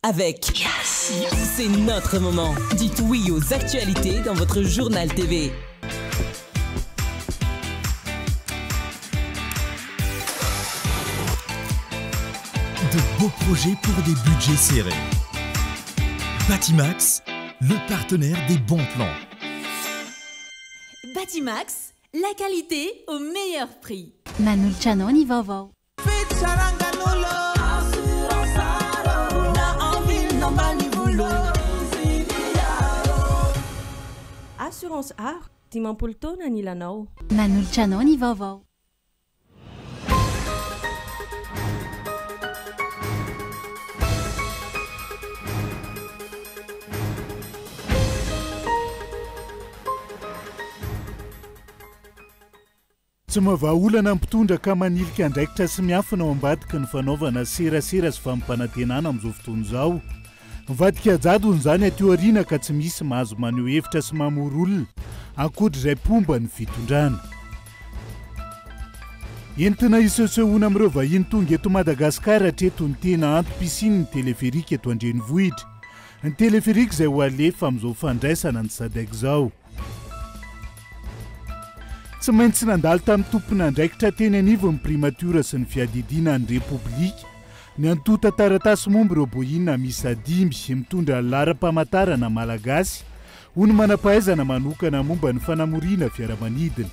avec Yes. C'est notre moment. Dites oui aux actualités dans votre journal TV. De beaux projets pour des budgets serrés. Batimax, le partenaire des bons plans. Batimax, la qualité au meilleur prix. Manulcianoni vovô. Assurance Art, Timampoltona Nilanao. Manulcianoni vovô. Tsy mavaolana mpitondra ka manilika andraikitra sy miafina ao ambadika ny fanaovana serasera sy fampanantenana amin'izao fotoana izao. Mivadika jadony izany ateo aoriana ka tsy misy mahazo maneho hevitra sy mamory olona ankoatra izay pomba ny fitondrana. Entina isehosehoana amin'ireo vahiny tonga eto Madagasikara hatreto ny tena antom-pisiany ny teleferika eto Andrenivohitra. Ny teleferika izay ho alefa amin'izao fandraisana ny Sadek izao. Tsy maintsy nandalo tamin'ny tompona andraikitra teny anivo ny primatiora sy ny fiadidiana ny repoblika ny antota taratasy momba ireo boina misa 5 mitondra lara-pamantarana malagasy ho ny manam-pahaizana manokana momba ny fanamoriana fiaramanidina.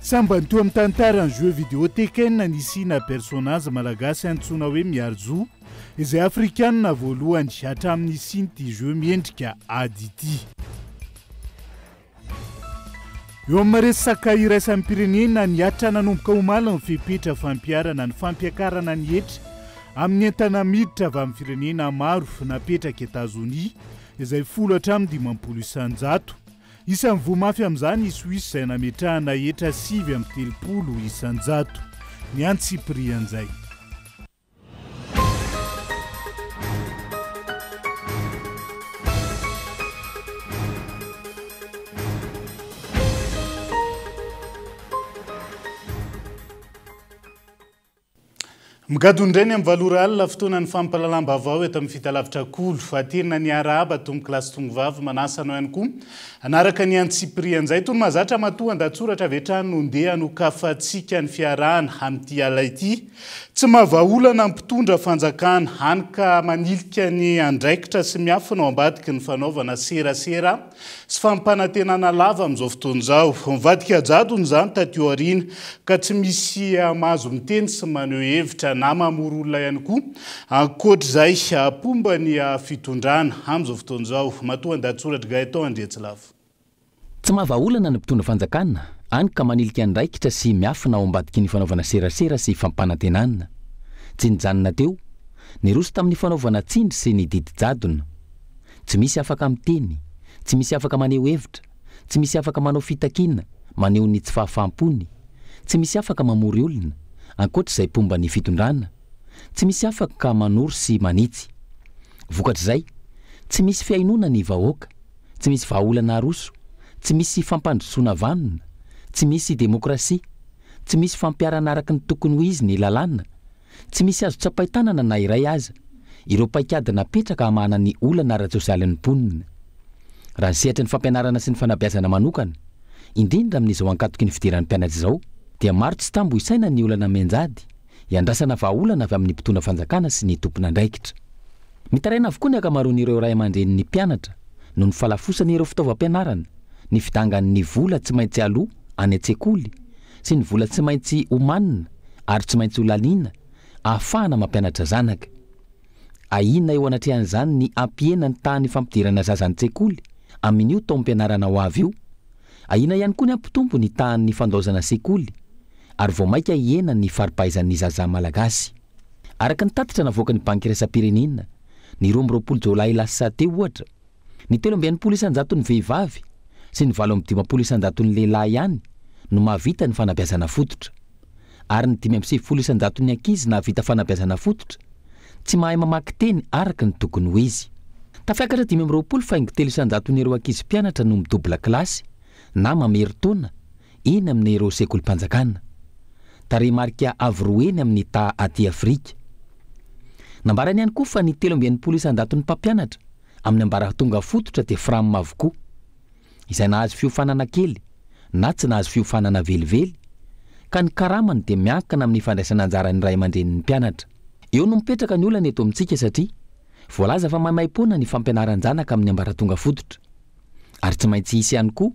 Samba ny teo amin'ny tantarany jeu vidéo Tekken nisina personazy malagasy antsoina hoe Miarzo izay afrikanina voalohany hatramin'ny sinty jeu miendrika adity. Eo amin'ny resaka iraisan'ny pirenena niatra nanomboka omaly ny fepetra fampiarana ny fampiakarana ny hetra amin'ny entana miditra avy amin'ny firenena maro napetraka Etazonia izay 10 hatramin'ny 20 isanjato. Isan'ny voamafy amin'izany i Suisse izay nametrahana hetra 7 amin'ny 30 isanjato. Ny antsiprian'izay. Migadondreny amin'ny valora alina fotoana ny fampalalambavao eto amin'ny fitalavitra kolo fa tena ny araba tomboky lasy tongivavy manasanao ihany koa anaraka ny antsiprian'izay tony mahazatra matoa andatsoratra avetrany nondeha nokafatsika ny fiarahana amin'ity ala ity tsy mahavaolana mpitondra fanjakana hany ka manilika ny andraikitra sy miafina ao ambadiky ny fanaovana serasera sy fampanantenana lava amin'izao fotoana izao. Mivadika jadony izany tateo aoriana ka tsy misy mahazo miteny sy maneho hevitra na mamory olona ihany koa ankoatra izay pomba ny fitondrana amin'izao fotoana izao. Matoa andatsoratra Gaëtan Andrietsilavo. Tsy mahavaolana ny mpitondra fanjakana hany ka manilika andraikitra sy miafina ao ambadiky ny fanaovana serasera sy fampanantenana. Tsy nijanona teo niroso tamin'ny fanaovana tsindry sy ny didy jadona. Tsy misy afaka miteny, tsy misy afaka maneho hevitra, tsy misy afaka manao fitakina, maneho ny tsy fahafampony, tsy misy afaka mamory olona ankoatra izay pomba ny fitondrana, tsy misy afaka manoro sy manitsy. Vokatra izay, tsy misy fiainona ny vahoaka, tsy misy vahaolana aroso, tsy misy fampandrosoana vanona, tsy misy demokrasia, tsy misy fampiarana araka ny tokony ho izy ny lalàna, tsy misy azo tsapaitanana na iray aza. Ireo paikady napetraka hamana ny olana ara-tsosialy ny mponina. Raha ny sehatra ny fampianarana sy ny fanabeazana manokana, indrindra amin'izao ankatoky ny fidiran'ny mpianatra izao, dia maro tsy tambo isaina ny olana menjady iandrasana vahaolana avy amin'ny mpitondra fanjakana sy ny tompona andraikitra. Mitaraina avokoa ny akamaroan'ireo ray aman-drenin'ny mpianatra no ny falafosan'ireo fitaovam-pianarana, ny fidangan'ny vola tsy maintsy aloha any an-tsekoly sy ny vola tsy maintsy omanina ary tsy maintsy olaliana ahafahana mampianatra zanaka. Ahina eo anatrehan'izany ny ampiena ny tany fampidirana zaza an-tsekoly amin'io taom-pianarana ho avy io. Ahina ihany koa ny ampitombo ny tahan'ny fandaozana sekoly ary vao maika hiena ny faripaizan'ny zaza malagasy. Araka ny tatitra navoaka ny banky iraisam-pirenena ny 20 Jolay lasa teo ohatra, ny 13 isanjato ny vehivavy sy ny 15 isanjato ny lehilahy ihany no mahavita ny fanabeazana fototra ary ny 15 isanjato ny ankizy nahavita fanabeazana fototra tsy mahay mamaky teny araka ny tokony ho izy. Tafiakatra 20 faingo 3 isanjato ny ireo ankizy mpianatra no midobla kilasy na mamery taona eny amin'ny ireo sekolim-panjakana. Tarehimarika avy roa eny amin'ny ta aty Afrika. nambarany ihany koa fa ny 3 isan-jato ny mpampianatra amin'ny ambara tonga fototra dia framma avokoa, izay nahazo fiofanana kely na tsy nahazo fiofanana velively, ka ny karamany dia miankina amin'ny fandraisana anjarany ray aman-drenin'ny mpianatra. Eo no mipetraka ny olana eto amintsika satria voalaza fa maimaimpona ny fampianaran-janaka amin'ny ambaratonga fototra, ary tsy maintsy hisy ihany koa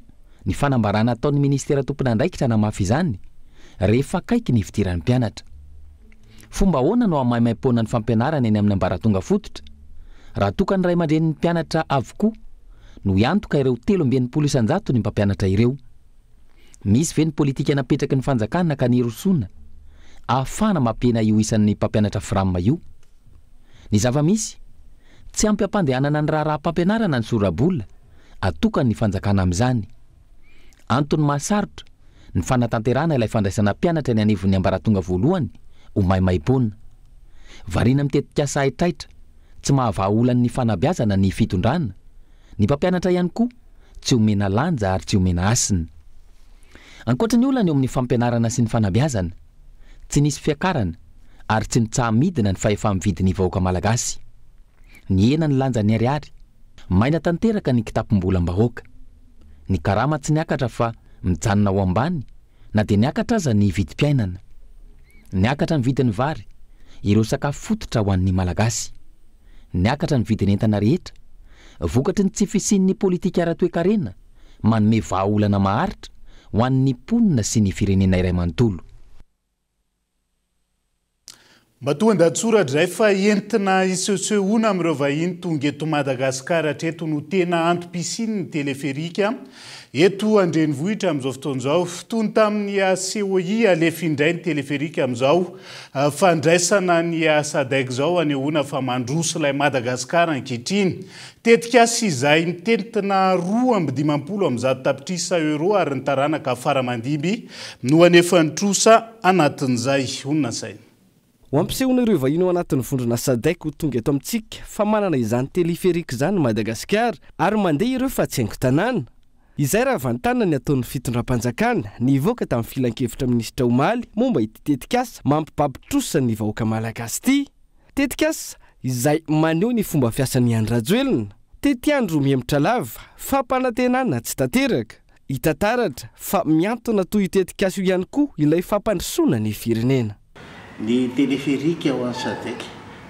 ny fanambarana ataon'ny ministera tompon'andraikitra namafy izany rehefa akaiky ny fidiran'ny mpianatra. Fomba ahoana no maimaimpona ny fampianarana eny amin'ny ambaratonga fototra raha toka ny ray aman-drenin'ny mpianatra avokoa no iantoka ireo 3 isan-jato ny mpampianatra ireo. Misy ve ny politika napetraky ny fanjakana ka nirosona ahafana mampena io isan'ny mpampianatra framma io? Ny zava-misy tsy ampy ampandehanana ny raha-mpampianarana ny sorabola atokany ny fanjakana amin'izany. Antony mahasarotra ny fanatanterana ilay fandraisana mpianatra ny anivon'ny ambaratonga voalohany ho maimaimpona. Variana mitetika sahitraitra tsy mahavahaolany ny fanabeazana ny fitondrana, ny mpampianatra ihany koa tsy homena lanja ary tsy homena asina. Ankoatra ny olana eo amin'ny fampianarana sy ny fanabeazana, tsy nisy fiakarana ary tsy nitsahamidina ny fahefa-mividin'ny vahoaka malagasy. Ny ena ny lanja ny ariary, maina tanteraka ny kitapom-bolam-bahoaka. Ny karama tsy niakatra fa mijanona ao ambany, na dia niakatra aza ny vidim-piainana. Niakatra ny vidin'ny vary, ireo sakafo fototra ho an'ny malagasy. Niakatra ny vidin'ny entana rehetra, vokatry ny tsy fisian'ny politika ara-toe-karena, manome vahaolana maharitra ho an'ny mponina sy ny firenena iray manontolo. Matoan-datsoratra izay fa entina isehosehoana amin'ireo vahiny tonga eto Madagasikara hatreto no tena antom-pisiany ny teleferika eto Andrenivohitra amin'izao fotoan'izao. Tony tamin'ny COI alefa indray ny teleferika amin'izao fandraisana ny SADC izao anehoana fa mandroso ilay Madagasikara ankehitriny. Tetika izay mitentina 2.5 tapitrisa euro ary ny taranaka faramandimby no anefa nitrosa anatin'izay. Onona saina. Ho ampisehoana ireo vahiny ao anatin'ny vondrona SADC ho tonga eto amintsika fa manana izany teleferika izany Madagasikara ary mandeha ireo fa tsy haingo tanàna. Izay raha vantanana ny ataon'ny fitondram-panjakana nivoaka tamin'ny filan-kevitra minisitra Omaly momba ity tetikasa mampibabitrosa ny vahoaka malagasy ity. Tetikasa izay maneho ny fomba fiasan'ny Andry Rajoelina. Tetiandro mihemitra lava fampanantenana tsy tanteraka. Hita taratra fa miantona toy tetikasa io ihany koa ilay fampandrosoana ny firenena. Ny teleferika ho an'ny SADC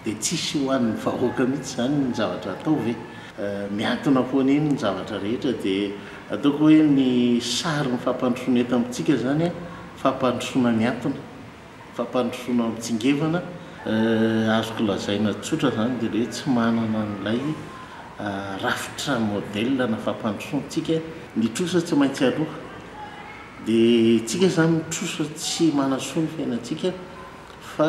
dia tsisy ho an'ny vahoaka mihitsy zany ny zavatra atao ve miantona foana eny ny zavatra rehetra dia ataoko hoe ny sary ny fampandrosoana eto amintsika zany fampandrosoana miantona, fampandrosoana mitsingevana. Azoko lazaina tsotra zany dia hoe tsy manana n'ilay rafitra modèle na fampandrosoantsika ny trosa tsy maintsy aloha dia tsika zany trosa tsy manasoa ny fiainantsika fa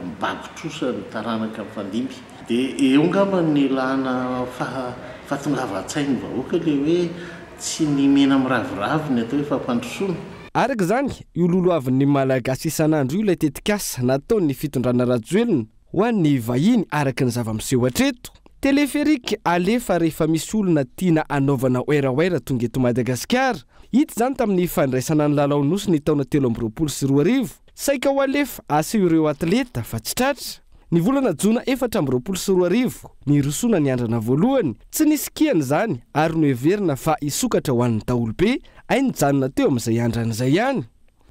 mibabitrosa ny taranaka mifandimby. Dia eo ngamba ny lana fahatongava-tsainy vahoaka le hoe tsy ny mena miraviraviny atao hoe fampandrosoana. Araka izany io loloavin'ny malagasy isan'andro io ilay tetikasa nataon'ny fitondrana Rajoelina ho an'ny vahiny araka ny zava-miseho hatreto. Teleferika alefa rehefa misy olona tiana anaovana oeraoera tonga eto Madagasikara. Hita izany tamin'ny fandraisana ny lalao nosy ny taona 2024. Saika ho alefa aseho ireo atleta fa tsy tratra. Ny volana Jona 2024 nirosona ny andrana voalohany tsy nisy kiana izany ary noheverina fa isokatra ho an'ny daholobe ay nijanona teo amin'izay andran'izay ihany.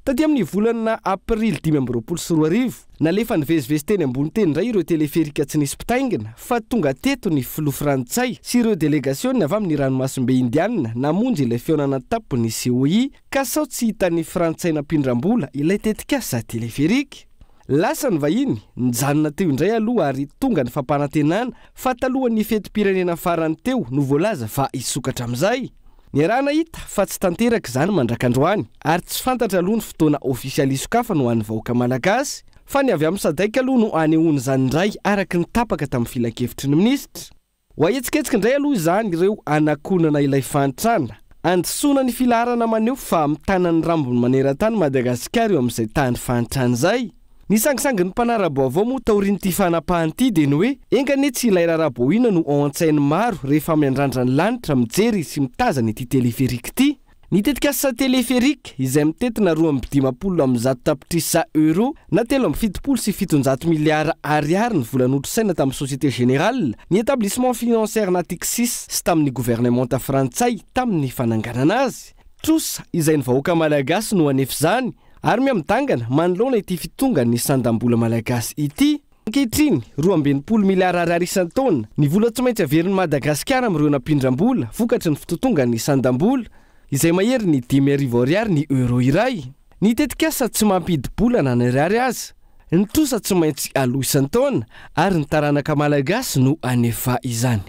Taty amin'ny volana Aprily 2024 nalefa nivezivezy teny ambony teny indray ireo teleferika tsy nisy mpitaingina fa tonga teto ny filoha frantsay sy ireo delegaciona avy amin'ny ranomasimbe indianina namonjy ilay feonana tapo ny COI ka sao tsy hitan'ny frantsay nampindram-bola ilay tetikasa teleferika. Lasa ny vahiny nijanona teo indray aloha ary tonga ny fampanantenana fa talohan'ny fetim-pirenena farany teo no voalaza fa isokatra amin'izay. Ny arahana hita fa tsy tanteraka izany mandrakandroany ary tsy fantatra aloha ny fotoana ofisialisokafana ho an'ny vahoaka malagasy fa ny avy amin'ny SADC aloha no anehoany izany indray araka ny tapaka tamin'ny filan-kevitry ny minisitra. Ho ahetsiketsika indray aloha izany ireo anakonana ilay fantrana androsoana ny filaharana maneho fa mitanany rambony maneran-tany Madagasikara eo amin'izay tany fantrana izay. Ny sangisangin'ny mpanara-baovao moa taorian'ity fanapahan'ity dia ny hoe engane tsy ilay raraboina no ao an-tsainy maro rehefa miandrandra ny lanitra mijery sy mitazana ity teleferika ity. Ny tetikasa teleferika izay mitetina 2.50 amin'ny zato tapitrisa euro na 3.70 sy 700 miliara ariary ny vola notrosaina tamin'ny Société Générale, ny établissement financiaire Natixis sy tamin'ny gouvernementa frantsay tamin'ny fananganana azy. Trosa izay ny vahoaka malagasy no anefa zany ary miamtangana manoloana ity fitonga ny sandam-bola malagasy ity. Ankehitriny 2.20 miliara ariary isan-taona ny vola tsy maintsy averin'i Madagasikara amin'ireo nampindram-bola vokatry ny fitotonga ny sandam-bola izay mahery ny 10,000 ariary ny euro iray. Ny tetikasa tsy mampidy-bola na ny ariary azy. Ny trosa tsy maintsy aloha isan-taona ary ny taranaka malagasy no anefa izany.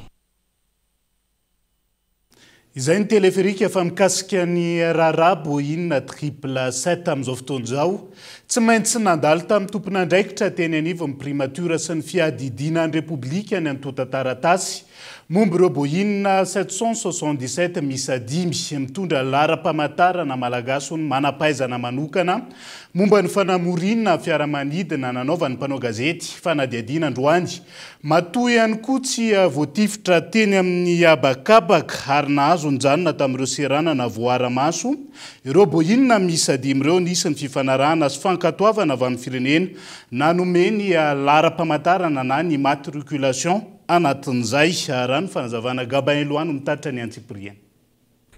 Izay ny teleferika efa mikasika ny rarabo inona 777 amin'izao fotoana izao. Tsy maintsy nandalo tamin'ny tompon'andraikitra teny anivo amin'ny primatura sy ny fiadidinan'ny Repoblika ny antota-taratasy. Momba ireo boinina 777 misy 5 mitondra lara-pamantarana malagasy ny manampaizana manokana momba ny fanamorinana fiaramanidina nanaovan'ny mpanao gazety fanadiadiana androany. Matoy ihany koa tsy voatifitra teny amin'ny abakabaka ary nahazo nijanona tamin'ireo serana na voara-maso. Ireo boinina misy 5 ireo nisy ny fifanarahana sy fankatoavana avy amin'ny firenena nanomeny lara-pamantarana na ny matriculation anatin'izay raha ny fanazavana Gabin Loano mitatitra ny Antsipriana.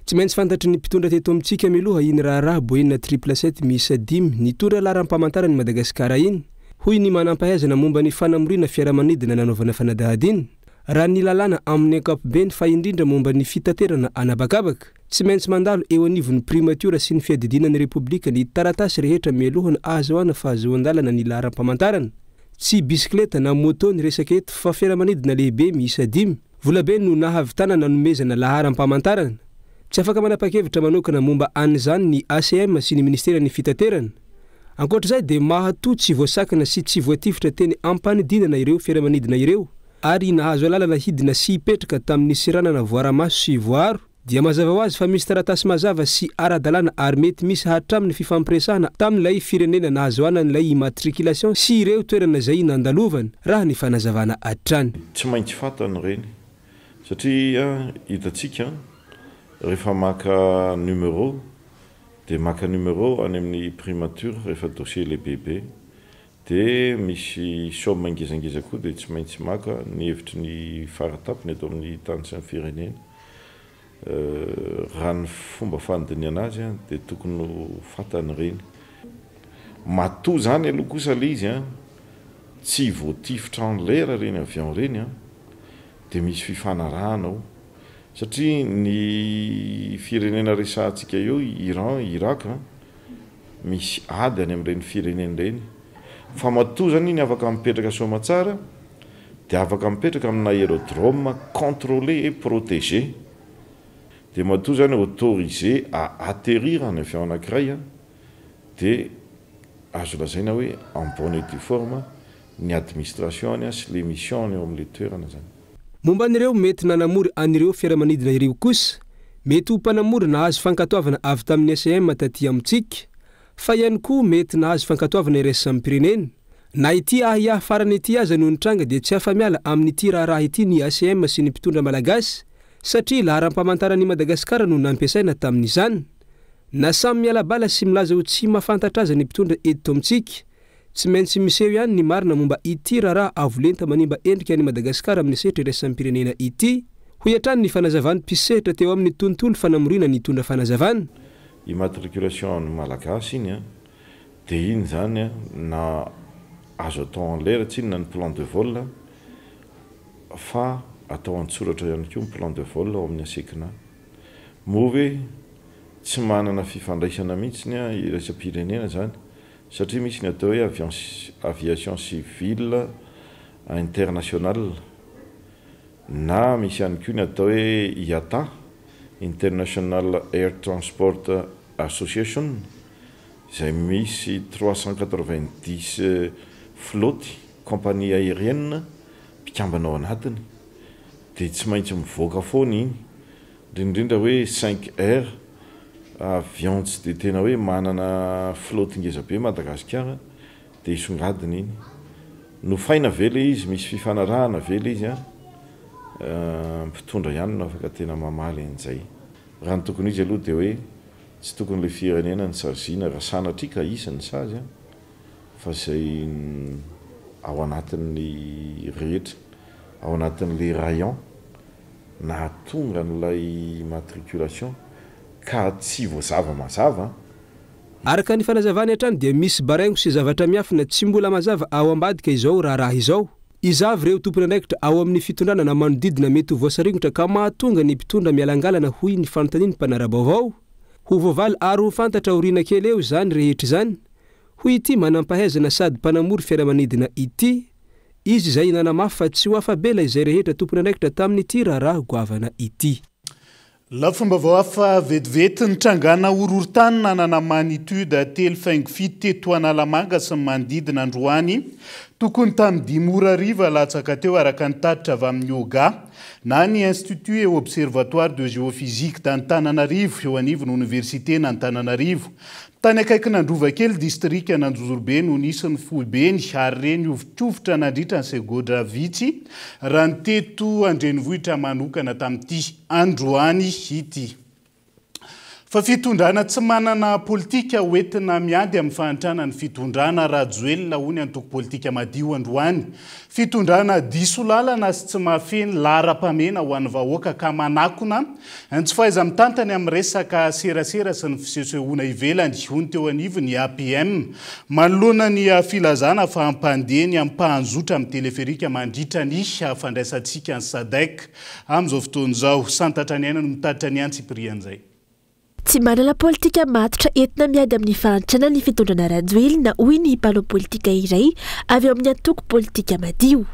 Tsy maintsy fantatry ny mpitondra teto amintsika mialoha iny raha boinina 777 misy 5 nitondra laram-pamantarana Madagasikara iny. Hoy ny manampahaizana momba ny fanamorina fiaramanidina nanaovana fanadahadiana. Raha ny lalàna amin'ny ankapobeny fa indrindra momba ny fitaterana anabakabaka. Tsy maintsy mandalo eo anivon'ny primatura sy ny fiadidinan'ny Repoblika ny taratasy rehetra mialohana ahazoana fa azoan-dalana ny laram-pamantarana. Tsy bisikleta na moto ny resaka eto fa fiaramanidina lehibe miisa 5. Volabe no nahavitana nanomezana laharam-pamantarana. Tsy afaka manapa-kevitra manokana momba an'izany ny ACM sy ny Ministeran'ny Fitaterana. Ankoatr'izay dia mahatoa tsy voasakana sy tsy voatifitra teny ampanidinana ireo fiaramanidina ireo. Ary nahazo alalana hidina sy hipetraka tamin'ny seranana voara-maso sy voaro. Dia mazava ho azy fa misy taratasy mazava sy ara-dalàna ary mety misy hatramin'ny fifampiresahana tamin'ilay firenena nahazoana n'ilay matriculation sy ireo toerana izay nandalovana raha ny fanazavana hatrany. Tsy maintsy fantany ireny satria hitantsika rehefa maka numéro dia maka numéro any amin'ny primature rehefa dossier lehibehibe dia misy somme ngezangeza koa dia tsy maintsy maka ny hevitry ny faratapony eto amin'ny tany sy ny firenena. Raha ny fomba fandiniana azy dia tokony fantany ireny. Matoa zany aloha kosa ilay izy tsy voatifitra en lera reny avion reny dia misy fifanarahana ao satria ny firenena resantsika eo Iran, Irak misy ady any amin'ireny firenena ireny. Fa matoa zany iny afaka mipetraka Somatsara dia afaka mipetraka amina aérodrome contrôlé et protégé. Dia matoa zany autorisé à atterrir en avion anankiray dia azo lazaina hoe en bonne et due forme ny administration sy les missions eo amin'ilay toerana zany. Momba an'ireo mety nanamory an'ireo fiaramanidina ireo kosa, mety ho mpanamory nahazo fankatoavana avy tamin'ny ACM taty amintsika, fa ihany koa mety nahazo fankatoavana iresa amin'ny pirenena. Na ity ahiahy farany ity aza no nitranga dia tsy afa-miala amin'ity raharaha ity ny ACM sy ny mpitondra malagasy, satria laharam-pamantarany Madagasikara no nampiasaina tamin'izany. Na samy miala bala sy milaza ho tsy mahafantatra aza ny mpitondra eto amintsika, tsy maintsy miseho ihany ny marina momba ity raharaha avolenta manimba endrika any Madagasikara amin'ny sehatra irasan'ny pirenena ity. Hoy hatrany ny fanazavany mpisehatra teo amin'ny tontolo fanamorina ny tondra fanazavana. Immatriculation malagasy iny dia iny zany na azo atao en lera tsy inona ny plan de vol fa atao an-tsoratra ihany koa ny plan de vol ao amin'ny asekina. Moa hoe tsy manana fifandraisana mihitsy iraisam-pirenena zany satria misy ny atao hoe aviation civile internationale na misy ihany koa ny atao hoe IATA, International Air Transport Association, izay misy 390 flotte compagnie aérienne mpikambana ao anatiny dia tsy maintsy mivoaka foana iny indrindra hoe 5R avion tsy dia tena hoe manana flotte ngezabe Madagasikara dia isongadiny iny nofaina vela izy misy fifanarahana vela izy mpitondra ihany no afaka tena mamaly an'izay. Raha ny tokony izy aloha dia hoe tsy tokony le firenena ny saziana raha sanatrika isany sazy a fa zay ao anatin'ny rehetra ao anatin'le rayon na tonga n'ilay matriculation ka tsy voazava mazava araka ny fanazavany hatrany dia misy baraingo sy zavatra miafina tsy mbola mazava ao ambadika izao raha izao izavy ireo tompony andraikitra ao amin'ny fitondrana na manodidina mety ho voasaringotra ka mahatonga ny mpitondra mialangalana hoy ny fanontaniany mpanara-baovao ho voavaly ary ho fantatra oriana kely eo zany rehetra izany hoy ity manampahaizana sady mpanamory fiaramanidina ity izy izay nanamafy fa tsy ho afabela izay rehetra tompony andraikitra tamin'ity raharaha goavana ity la fomba vao hafa vetivety ny trangana ororon-tany nanana magnitude 3.7 teto Analamanga sy ny manodidina Androany tokony tamin'ny 5 ora hariva latsaka teo araka ny tatitra avy amin'ny yoga na ny Institut et Observatoire de Géophysique d'Antananarivo eo anivon'ny Université n'Antananarivo tany akaikina Androvakely district Ananjozorobe no nisy ny foibeny ary reny ovitrovitra nandritra ny segodra vitsy raha ny teto Andrenivohitra manokana tamin'ity Androany ity. Fa fitondrana tsy manana politika hoentina miady amin'ny fahantrana ny fitondrana rajoelina hoy antoko politika madio Androany. Fitondrana diso lalana sy tsy mahafeny lara-pamena ho an'ny vahoaka ka manakona tsy faiza mitantany amin'ny resaka serasera sy ny fisehosehoana ivelany hoy teo anivony APM manoloana ny filazana fa hampandeny ampahanzotra amin'ny teleferika mandritra ny fandraisantsika ny SADC amin'izao fotoan'izao santatra ny aina no mitatitra ny antsiprian'izay. Tsy manana politika matotra entina miady amin'ny fahantrana ny fitondrana rajoelina hoy ny mpanao politika iray avy eo amin'ny antoko politika madio.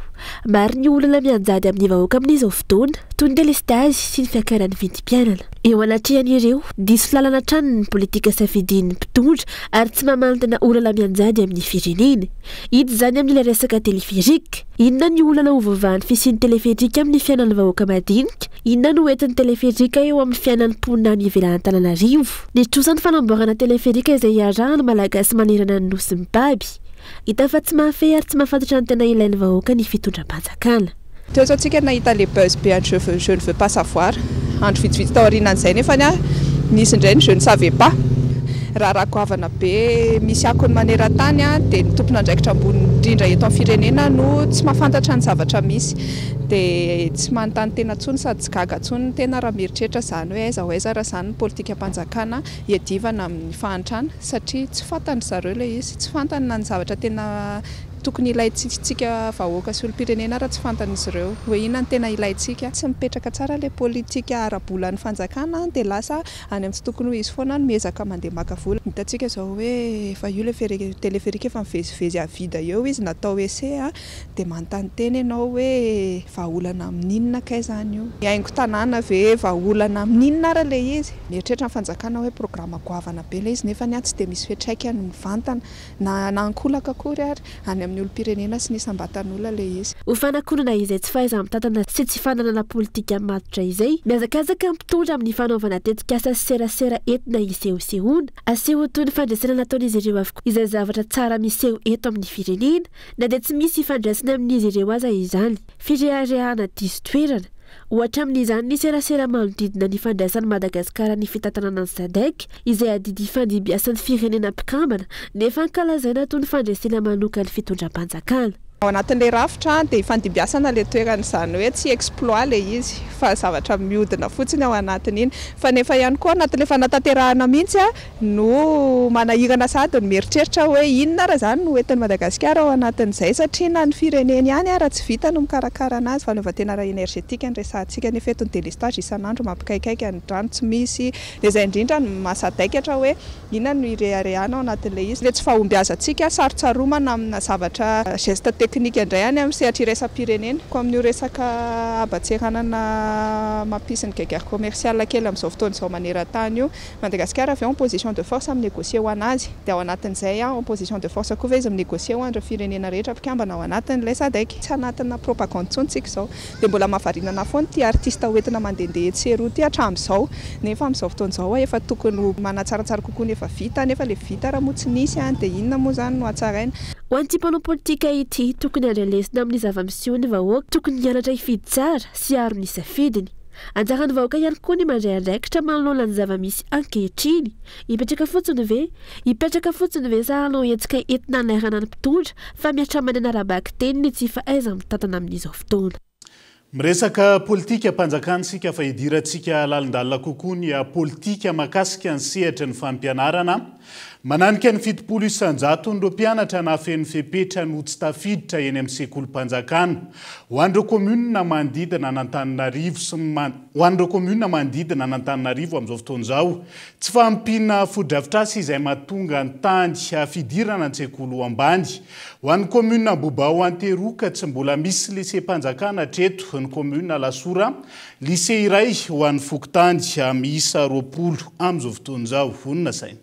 Maro ny olona mianjady amin'ny vahoaka amin'izao fotoana toy ny delestazy sy ny fiakaran'ny vidim-pianana. Eo anatrehan'ireo diso lalana trano ny politika safidin'ny mpitondra ary tsy mamantina olana mianjady amin'ny firenena. Hita izany amin'ilay resaka teleferika. Inona ny olana ho voavahan'ny fisian'ny teleferika amin'ny fiainan'ny vahoaka madinika? Inona no entin'ny teleferika eo amin'ny fiainan'ny mponina any ivelan'ny Antananarivo? Ny trosan'ny fanamboarana teleferika izay arahana malagasy manerana ny nosy mibaby. Hita fa tsy mahafehy ary tsy mahafantatra ny tena ilain'ny vahoaka ny fitondram-panjakana. Teo zao tsika nahita le buzz be je ne veux pas savoir. Andro vitsivitsy tao aorianan'izay nefa nisy indray ny je ne savais pas. Raha rahagoavana be misy akony maneran-tany dia ny tompona andraikitra ambony indrindra eto amin'ny firenena no tsy mahafantatra ny zavatra misy dia tsy manontany tena tsony sady tsy gaga tsony tena raha mieritreritra izany hoe aiza raha izany ny politika mpanjakana hiadivana amin'ny fahantrana satria tsy fantany zareo ilay izy tsy fantany na ny zavatra tena tokony ilaitsika vahoaka sy olom-pirenena raha tsy fantan'izy ireo hoe inona ny tena ilaitsika tsy mipetraka tsara ilay politika ara-bolan'ny fanjakana dia lasa any amin'ny tsy tokony ho izy foana no miezaka mandeha maka vola. Hitantsika izao hoe efa io ilay teleferika efa mivezivezy avida eo izy natao ese dia manontany teny ianao hoe vahaolana amin'inona kay izany io haingo tanàna ve vahaolana amin'inona ara ilay izy mieritreritra ny fanjakana hoe programa goavana be ilay izy nefa ny tsy dia misy fetraikany mivantana na ankolaka akory ary any amin'ny olom-pirenena sy ny sambatan'olona ilay izy. Ho fanakonana izay tsy fahaiza mitantana sy tsy fananana politika matotra izay miazakazaka mpitondra amin'ny fanaovana tetikasa sy serasera entina isehosehoana aseho toy ny fandraisana nataon'izy ireo avokoa izay zavatra tsara miseho eto amin'ny firenena na dia tsy misy fandraisana amin'izy ireo aza izany fireharehana diso toerana. Ohatra amin'izany ny serasera manodidina ny fandraisan'ny Madagasikara ny fitantanana ny SADC izay adidy fandimbiasan'ny firenena mpikambana nefa ankalazaina toy ny fandraisana manokana fitondram-panjakana. Ao anatin'ilay rafitra dia fandimbiasana ilay toerana izany hoe tsy exploit ilay izy fa zavatra mihodina fotsiny ao anatiny iny fa nefa ihany koa anatin'ilay fanatanterahana mihitsy no manahirana sady no mieritreritra hoe inona raha izany no entin'ny Madagasikara ao anatin'izay satria na ny firenena ihany raha tsy vita no mikarakara anazy fanaovan-tena raha energetika ny resahantsika nefa eto ny delestage isan'andro mampikaikaika ny drano tsy misy dia izay indrindra no mahasadaikatra hoe inona no ireharehana ao anatin'ilay izy. Ilay tsy fahombiazantsika sarotsaromana amina zavatra geste teknika indray any amin'ny sehatra iraisam-pirenena ko amin'io resaka abatseranana mampisy ny guerre commerciale kely amin'izao fotoana izao maneran-tany io Madagasikara avy en position de force amin'ny négocier ho anazy dia ao anatin'izay en position de force koa ve izy minégocier ho andra firenena rehetra mpikambana ao anatin'ilay SADC tsy anatina propagande tsontsika izao dia mbola mahavarinana foana ty artista hoentina mandehandeha etseroa ty hatramin'izao nefa amin'izao fotoana izao efa tokony manatsaratsara kokoa nefa vita nefa ilay vita raha moa tsy nisy dia inona moa izany no hatsaraina. Ho an'ity mpanao politika ity tokony handrelesina amin'ny zava-miseho ny vahoaka tokony hianatra hifidy tsara sy aro ny safidiny anjarany vahoaka ihany koa ny mandray andraikitra manoloana ny zava-misy ankehitriny ipetraka fotsiny ve sa hanao hetsika entina nairana ny mpitondra fa miatramany anarabaky teny ny tsy faaiza mitantana amin'izao fotoana. Miresaka politika mpanjakana sika fa hidirantsika lalindalina kokoa ny politika mahakasika ny sehatra ny fampianarana. Mananika ny fitopolo isanjato ireo mpianatra na feno fepetra no tsy tafiditra eny amin'ny sekolim-panjakana. Ho an'ireo komunina manodidina n'Antananarivo amin'izao fotoana izao, tsy fampina fodrafitrasa izay mahatonga ny tany fidirana ny sekoly ambany. Ho an'ny komunina Bobao Anteroka tsy mbola misy lycée-mpanjakana hatreto. Ny komunina Lasora lycée iray ho an'ny Fokotany miisa 20 amin'izao fotoana izao. Honina saina.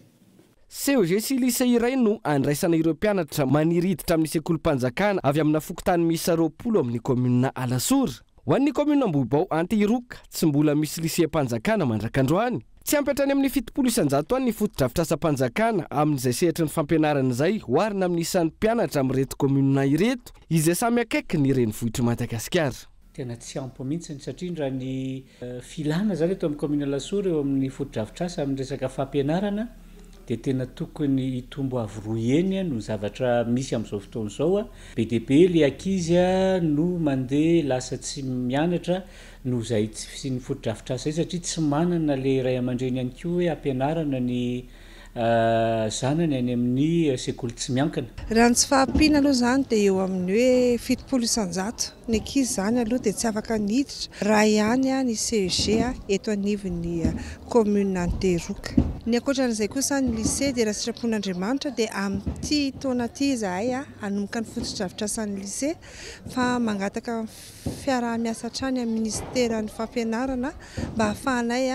CEG sy lycée iray no andraisana ireo mpianatra maniriditra amin'ny sekolim-panjakana avy amina Fokotany miisa 20 amin'ny komunina Alasora. Ho an'ny komunina Bobao Anteroka tsy mbola misy lycée-mpanjakana mandrakandroany. Tsy ampiatrany amin'ny 70 isanjato any ny fotodrafitrasa-mpanjakana amin'izay sehatra ny fampianarana izay hoarina amin'ny isan'ny mpianatra amin'ireto komunina ireto izay samy akaiky ny renivohitry Madagasikara. Tena tsy ampy mihitsy satria ndra ny filana zany eto amin'ny komunina Lasora eo amin'ny fotodrafitrasa amin'ny resaka fampianarana dia tena tokony hitombo avoroeny no zavatra misy amin'izao fotoana izao. Be dia be ilay ankizy no mandeha lasa tsy mianatra no izay tsy ny fotodrafitrasa satria tsy manana ilay ray aman-dreny ihany koa hoe ampianarana ny zanany any amin'ny sekoly tsy miankina. Raha ny tsy fahampiana aloha zany dia eo amin'ny hoe 70 isanjato. Ny ankizy zany aloha dia tsy afaka niditra raha ihany ny CEG eto anivon'ny commune Anteroka. Ny ankoatran'izay kosa ny lycée dia raha sitrapon'Andriamanitra dia amin'ity taona ity izahay hanomboka ny fotodrafitrasan'ny lycée fa mangataka fiaraha-miasa hatrany amin'ny ministera ny fampianarana mba hahafahanay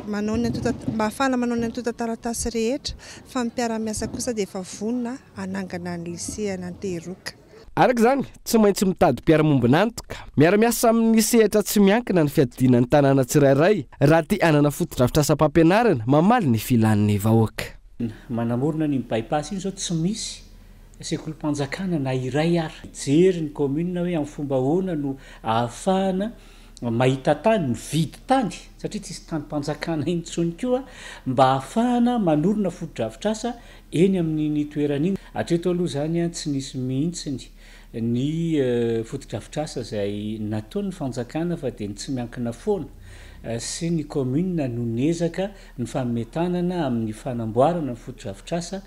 manao ny antotan-taratasy rehetra fa ny mpiara-miasa kosa dia efa vonona hanangana ny lycée Anteroka. Araka izany tsy maintsy mitady mpiara-mombonantoka miara-miasa amin'ny sehatra tsy miankina ny fiadinan'ny tanàna tsirairay raha tia hanana fotodrafitrasa-pampianarana mamaly ny filan'ny vahoaka. Manamorona ny bypass iny izao tsy misy sekolim-panjakana na iray ary. Jery ny commune hoe amin'ny fomba ahoana no ahafahana mahita tany mividy tany satria tsisy tany mpanjakana intsony koa mba ahafahana manorona fotodrafitrasa eny amin'ny toerana iny. Hatreto aloha zany tsy nisy mihitsy ny fotodrafitrasa izay nataon'ny fanjakana fa dia tsy miankina foana sy ny commune no nezaka ny fametanana amin'ny fanamboarana ny fotodrafitrasa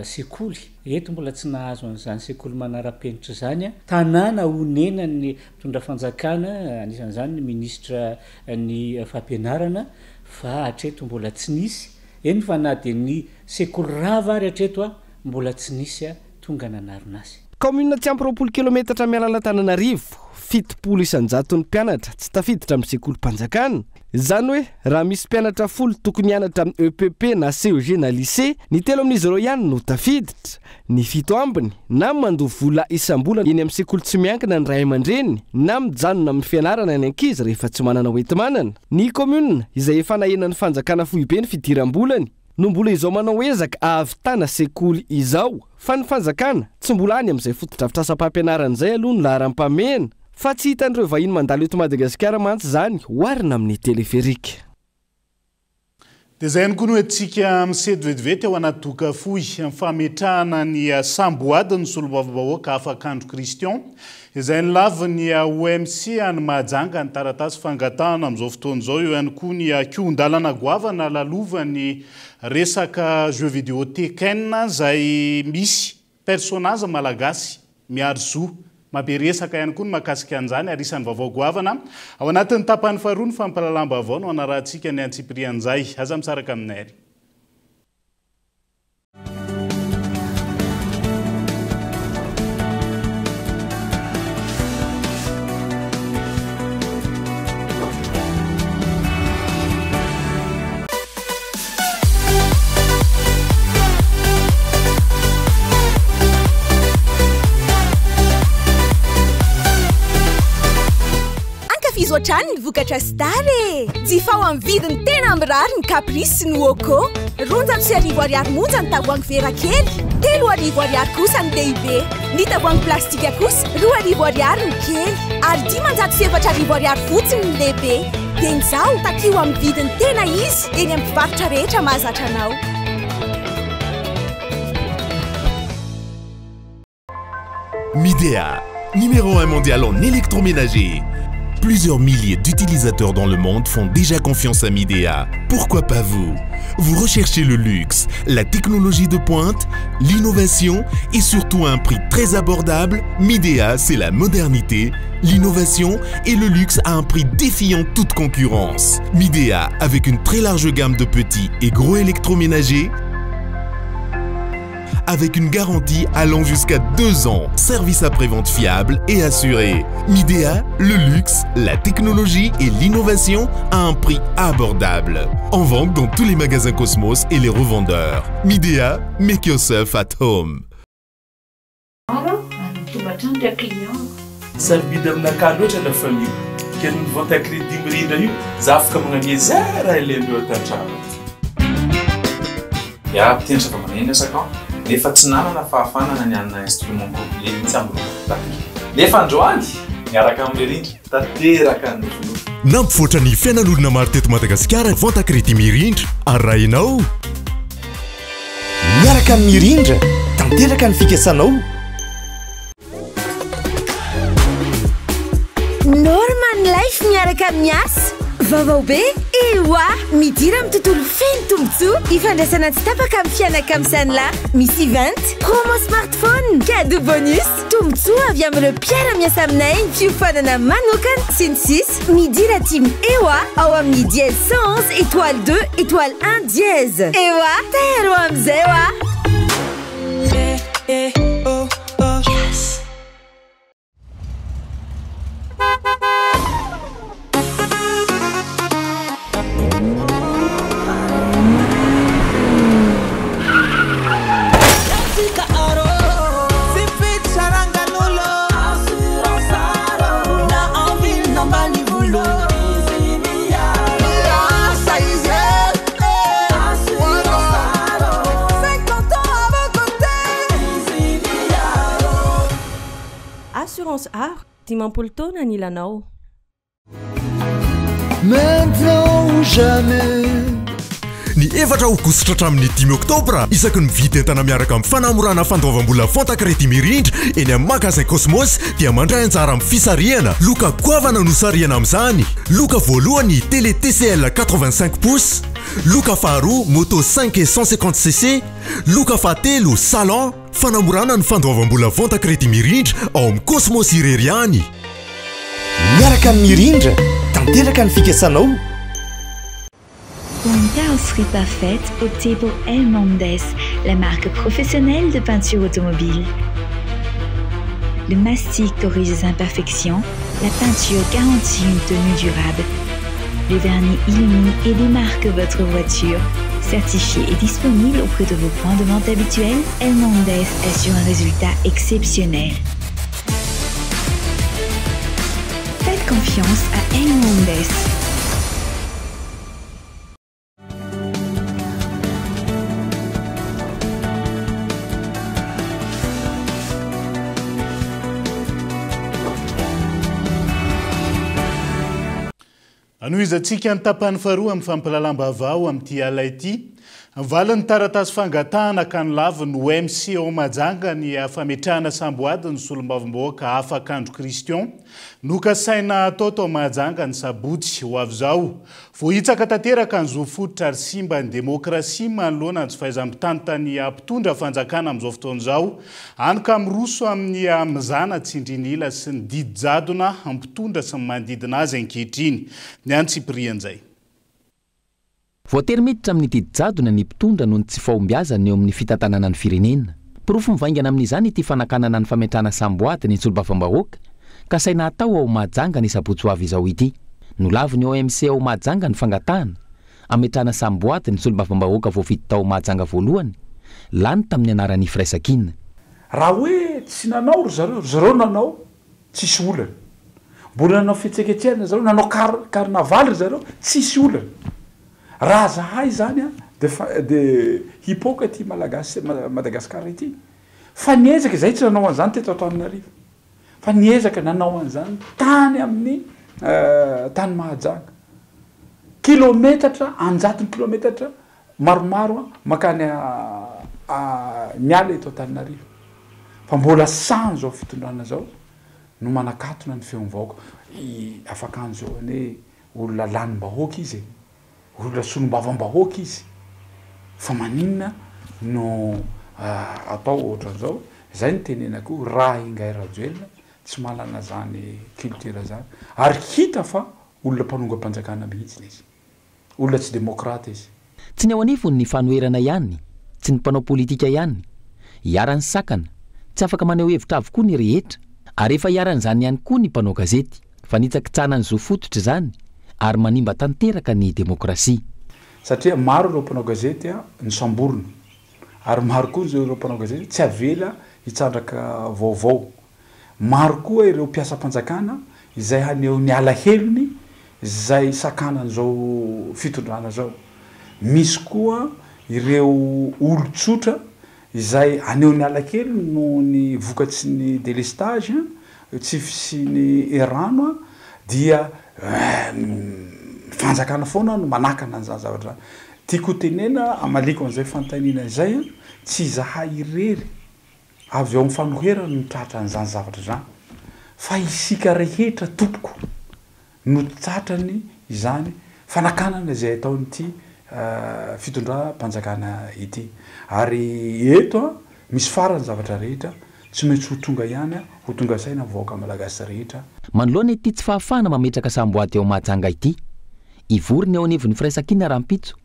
sekoly. Eto mbola tsy nahazo an'izany sekoly manara-penitra zany. Tanàna honenan'ny mpitondra fanjakana anisan'izany ny ministra ny fampianarana fa hatreto mbola tsy nisy. Eny fa na dia ny sekoly rava ary hatreto mbola tsy nisy tonga nanarina azy. Commune tsy ampy 20 kilometatra mialana Antananarivo, 70 isanjato ny mpianatra tsy tafiditra amin'ny sekolim-panjakana. Izany hoe raha misy mpianatra 10 tokony hianatra amin'ny EPP na CEG na lycée, ny 3 amin'izy ireo ihany no tafiditra. Ny 7 ambiny na mandoha vola isam-bola eny amin'ny sekoly tsy miankina ny ray aman-dreny na mijanona amin'ny fianarana ny ankizy rehefa tsy manana hoentim-manana. Ny commune izay efa nahenan'ny fanjakana fohibe ny fidiram-bolany no mbola izao manao ezaka ahavitana sekoly izao fa ny fanjakana tsy mbola any amin'izay fotodrafitrasa-pampianarana izay aloha no laharam-pamena fa tsy hitan'ireo vahiny mandalo eto Madagasikara mantsy zany hoarina amin'ny teleferika. Dia izay ihany koa no antsika misedy vetivety ao anaty doka fohy amin'ny fametrahana ny samboady ny solombavambahoaka afaka andro Kristian. Izay ny laviny OMC any Mahajanga ny taratasy fangatahana amin'izao fotoana izao. Eo ihany koa ny kiondalana goavana lalovany resaka jeu vidéo Tekken izay misy personazy malagasy miaro zo mampiresaka ihany koa ny mahakasika an'izany ary isan'ny vaovao goavana ao anatin'ny tapany faharoa ny fampalalam-baovao no anarahantsika ny antsiprian'izay. Aza misaraka aminay ary. azo hatrany ny vokatra star e jifao amin'ny vidiny tena mirary ny caprice sy ny woko 400 ariary monja ny tavoangy vera kely 3 ariary kosa ny lehibe ny tavoangy plastika kosa 2 ariary ny kely ary 7 ariary fotsiny ny lehibe dia nizao takio amin'ny vidiny tena izy eny amin'ny mpivarotra rehetra mahazatra anao. Midea, numéro 1 mondial en électroménager. Plusieurs milliers d'utilisateurs dans le monde font déjà confiance à Midea. Pourquoi pas vous? Vous recherchez le luxe, la technologie de pointe, l'innovation et surtout un prix très abordable. Midea, c'est la modernité, l'innovation et le luxe à un prix défiant toute concurrence. Midea, avec une très large gamme de petits et gros électroménagers, avec une garantie allant jusqu'à 2 ans. Service après-vente fiable et assuré. Midea, le luxe, la technologie et l'innovation à un prix abordable. En vente dans tous les magasins Cosmos et les revendeurs. Midea, make yourself at home. Sarobidy aminakà loatra la famille ke ny vota crédit mirindra io za afaka magnamia zara ilendreo atantrano ya pitendra fa manenga sakao nefa tsy nanana fahafanana ny anna instrument complet mihitsy amrota nefa androany miaraka amin'ny rindra tanteraka ny nofinofi nampivoatra ny fiainan'olona maro teto Madagasikara venta crédit mirindra arahinao miaraka amin'ny mirindra tanteraka ny fikasanao. Norman Life miaraka amin'ny asa vaovao be ewa midira amin'ny tontolo feno tombotsoa ifandraisana tsy tapaka amin'ny fianaka amin'ny sanla misy event promo smartphone cadeau bonus tombotsoa avy amin'ireo mpiara-miasa aminay ny fiofanana manokana sy ny sisa midira team ewa ao amin'ny dièse 111 étoile 2 étoile 1 dièse ewa tero amin'izay wa Assurance art, dimampolo taona ny ilanao. Maintenant ou jamais. Ny efatra aogositra hatramin'ny 10 oktobra isaky ny vidy entana miaraka amin'ny fanamorana fandoavam-bola fonta crédit mirindra eny amin'ny magasin Cosmos dia mandray anjara amin'ny fisariana loka goavana no sariana amin'izany. Loka voalohany télé TCL 85 pouces, loka faharoa moto 5 et 150cc, loka fahatelo salon fanamorana ny fandoavam-bola fonta crédit mirindra ao amin'ny Cosmos irery ihany. Miaraka amin'ny mirindra tanteraka ny fikasanao. Pour une carrosserie parfaite, optez pour El Mondes, la marque professionnelle de peinture automobile. Le mastic corrige les imperfections, la peinture garantit une tenue durable. Le vernis illumine et démarque votre voiture. Certifié et disponible auprès de vos points de vente habituels, El Mondes assure un résultat exceptionnel. Faites confiance à El Mondes. Anoizatsika ny tapany faharoa amin'ny fampalalam-bavao amin'ity ala ity. Valan'ny taratasy fangatahana ka ny laviny OMC ao Majanga ny fametrahana samboady ny solombavambahoaka afaka Andro Christian nokasaina atao tao Majanga ny sabotsy ho avy zao. Vohitsaka tanteraka ny zo fototra ary simba ny demokrasia manoloana ny tsy fahaizam-bitantany ampitondra fanjakana amin'izao fotoan'izao. Anoka miroso amin'ny mizana tsindrinila sy ny didy jadona ampitondra sy ny manodidina azy ankehitriny. Ny antsiprian'izay. Voatery miditra amin'ny didy jadona ny mpitondra noho ny tsy fahombiazana eo amin'ny fitantanana ny firenena. Pirofo mivaingana amin'izany ity fanakanana ny fametrahana samboady ny solombavambahoaka ka saina atao ao Majanga ny sabotsy ho avy izao ity. Nolaviny OMC ao Majanga ny fangatahana ametrahana samboady ny solombavambahoaka voavidy tao Majanga voalohany lany tamin'ny anaran'ny firaisakina. Raha hoe tsy nanao ry zareo nanao tsisy olana. mbola nanao fetseketserina zareo nanao carnaval zareo tsisy olana raha zahay zany a de hipoka ty malagasy Madagasikara ity fa niezaka zay tsy nanao an'izany teto Antananarivo fa niezaka nanao an'izany tany amin'ny tany Mahajanga kilometatra anjatony kilometatra maromaro makany miala eto Antananarivo fa mbola sans zao fitondrana zao no manakatona ny feom-vahoaka afaka an'izao hoe olona lanim-bahoaka izy olona solombavam-bahoaka izy fa maninona no atao ohatran'izao zay ny tenenako raha ingay Rajoelina tsy malana zany culture zany ary hita fa olona mpanonga-panjakana mihitsy izy olona tsy demokrata izy tsy ny ao anivony ny fanoerana ihany tsy ny mpanao politika ihany hiarany sakana tsy afaka maneho hevitra avokoa ny rehetra ary efa hiaran'izany ihany koa ny mpanao gazety fa nitsakitsana ny zo fototra izany ary manimba tanteraka ny demokrasia satria maro ireo mpanao gazety ny samborona ary maro koa ireo mpanao gazety tsy avela hitsandraka vaovao maro koa ireo mpiasam-panjakana izay haneho ny alahelony izay sakanan'izao fitondrana zao misy koa ireo olon-tsotra izay haneho ny alahelony no ny vokatsy ny délestage tsy sy ny erano dia fanjakana foana no manakana an'izany zavatra tiako tenena amaliko an'izay fanontaniana izay tsy zahay irery avy ao amin'ny fanoherana no tratra an'izany zavatra zany fa isika rehetra tompoko no tratrany izany fanakanana izay ataonyity fitondram-panjakana ity ary eto misy farany zavatra rehetra tsy maintsy ho tonga ihany ho tonga saina vahoaka malagasy rehetra manoloana ity tsy fahafahana mametraka samboaty ao Mahajanga ity ivorony ao anivon'ny firaisan-kina rahampitso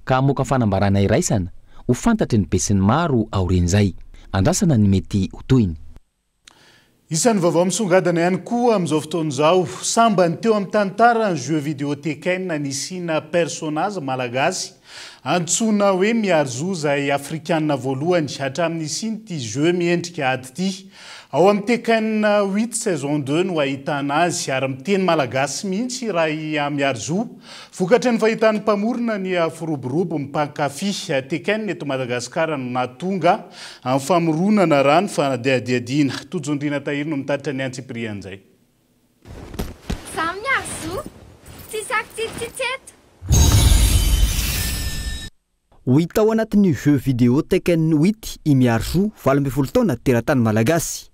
ka hamoaka fanambarana iraisana ho fantatry ny besin'ny maro aoren'izay andrasana ny mety ho toyiny isan'ny vaovao misongadana ihany koa amin'izao fotoan'izao samba ny teo amin'ny tantara ny jeu vidéo Tekken nisina personnage malagasy antsoina hoe miarzo zay afrikanina voalohany hatramin'isiny ty jeu miendrika ady ty ao amin'ny Tekken 8 saison 2 no ahitana azy ary miteny malagasy mihitsy raha miarzo vokatry ny fahitany mpamorona ny firoborobo mipankafy Tekken eto Madagasikara no natonga amin'ny famoronana rano fa diadiadina tojondrina tahiry no mitatitra ny antsiprian zay hita ao anatin'ny jeu vidéo Tekken 8 i miarzo 12 taona teratany malagasy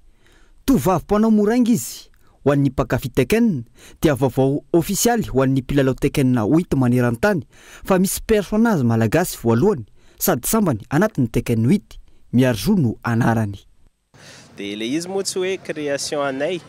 tovavy mpanao morainga izy ho an'ny mpankafy Tekken dia vaovao ofisialy ho an'ny mpilalao Tekken 8 maneran-tany fa misy personnage malagasy voalohany sady sambany anatin'ny Tekken 8 miarzo no anarany dia le izy moa tsy hoe création anay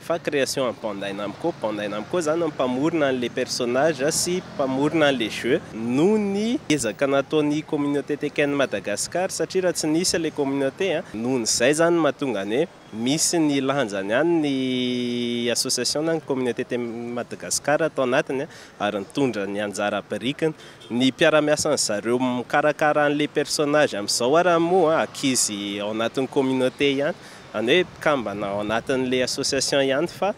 fa création Bandai Namco zany mpamorona an'le personnage sy mpamorona an'le jeu noho ny ezaka nataon'ny communauté Tekken Madagasikara satria raha tsy nisy le communauté noho n'izay zany mahatonga ny hoe misy ny lanjany ihany ny association na ny communauté Madagasikara atao anatiny ary nitondra ny anjara birikiny ny mpiara-miasa ny zareo mikarakara an'le personnage amin'izao raha moa akizy ao anatin'ny communauté ihany any hoe kambana ao anatin'le association ihany fa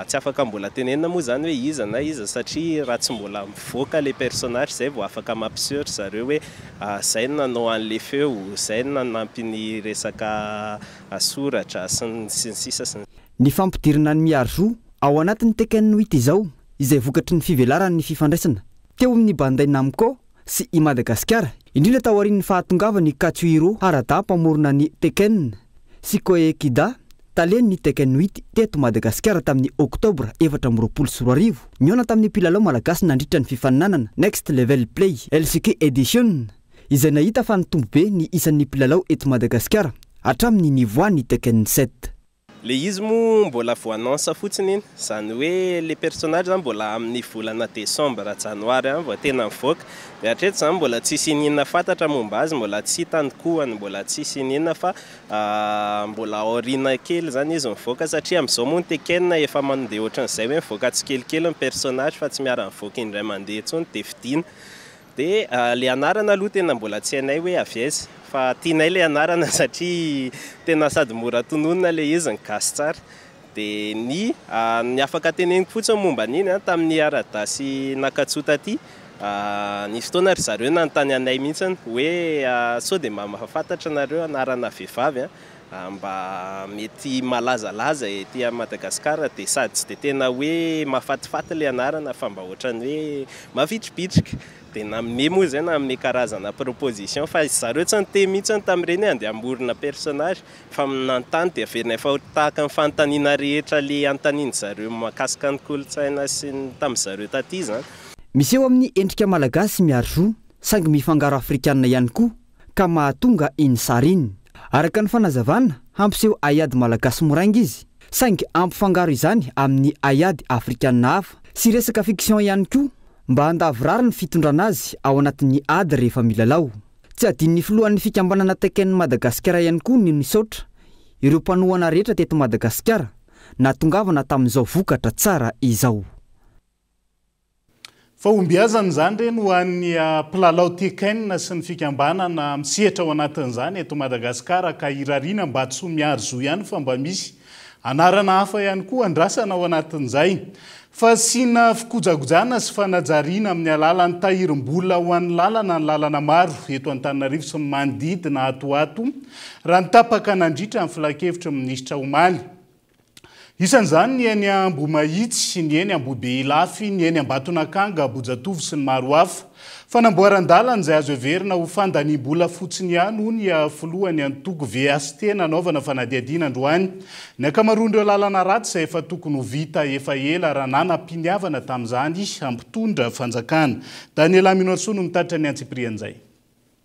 tsy afaka mbola tenenina moa zany hoe iza na iza satria raha tsy mbola mivoaka le personnage zay vao afaka mampiseho zareo hoe zay nanao an'le feo zay nanampy ny resaka soratra sy ny sisa ny fampidirana ny miarzo ao anatin'ny Tekken 8 izao izay vokatry ny fivelaran'ny fifandraisana teo amin'ny Bandai Namco sy i Madagasikara indrindra tao aorian'ny fahatongavany Katsuhiro Harada mpamorona ny Tekken sy Koe Kida talen'ny Tekken 8 teto Madagasikara tamin'ny oktobra 2024 niona tamin'ny mpilalao malagasy nandritra ny fifaninanana Next Level Play LCK Edition izay nahita fa nitombo be ny isan'ny mpilalao eto Madagasikara hatramin'ny nivoan'ny Tekken 7 le izy moa mbola voanansa fotsiny iny zany hoe le personnage zany mbola amin'ny volana desambra janoary any vao tena mivoaka dia hatreto zany mbola tsisy ininana fantatra momba azy mbola tsy tandokohany mbola tsisy ininana fa mbola aoriana kely zany izy mivoaka satria amin'izao moa ny Tekken efa mandeha ohatran'izay hoe mivoaka tsikelikely ny personnage fa tsy miara mivoaka indray mandeha intsony dia vidina dia le anarana aloha tena mbola tsy hainay hoe avy aiza fa tianay le anarana satria tena sady mora tononona le izy ny gasy tsara dia ny afaka teneniko fotsiny momba an'iny tamin'ny ara-dasy nakatsota aty nisy fotoana ry zareo nanontany anay mihitsiny hoe sao dia mba mahafantatra nareo anarana vehivavy mba mety malazalaza ety Madagasikara dia sady tsy dia tena hoe mahafatifaty ilay anarana fa mba ohatrany hoe mavitribitrika dia naminay moa zay na amin'ny karazana proposition fa zareo tsy nite mihitsiny tamin'ireny andeha hamorona personnage fa nanontany dia averina efa tahaka ny fanontaniana rehetra le antaniny zareo makasika ny kolontsaina sy tamin'ny zareo taty zany. Misy eo amin'ny endrika malagasy miaro roa saingy mifangaro afrikanina ihany koa ka mahatonga iny sary iny. Araka ny fanazavana hampiseho ayady malagasy morainga izy saingy ampifangaro izany amin'ny ayady afrikanina hafa sy resaka fiction ihany koa mba handavirary ny fitondrana azy ao anatin'ny ady rehefa milalao. Tsy adin'ny filohan'ny fikambanana teken'ny Madagasikara ihany koa ny misaotra ireo mpanohana rehetra teto Madagasikara natongavana tamin'izao vokatra tsara izao. Fahombiazana zany reny ho an'ny mpilalao tekenina sy ny fikambanana misehatra ao anatin'izany eto Madagasikara ka irariana mba tsy ho miaro zo ihany fa mba misy anarana hafa ihany koa andrasana ao anatin'izay. Fa sina fikojagojana sy fanajariana amin'ny alalan'ny tahirim-bola ho an'ny lalana ny lalana maro eto Antananarivo sy ny manodidina atoato raha nitapaka nandritra amin'ny filakevitra minisitra Omaly. Isan'izany ny eny Ambomahitsy, ny eny Ambohibeilafy, ny eny Ambatonakanga, Bojatovo sy ny maro hafa. Fanamboaran-dalana izay azo heverina ho fandaniam-bola fotsiny ihany ny filohany antoko VST nanaovana fanadihadiana androany. Ny ankamaroan'ireo lalana ratsy izay efa tokony ho vita efa ela raha nanam-piniavana tamin'izany ampitondra fanjakana. Daniel Aminorso no mitaritra ny antsiprian'izay.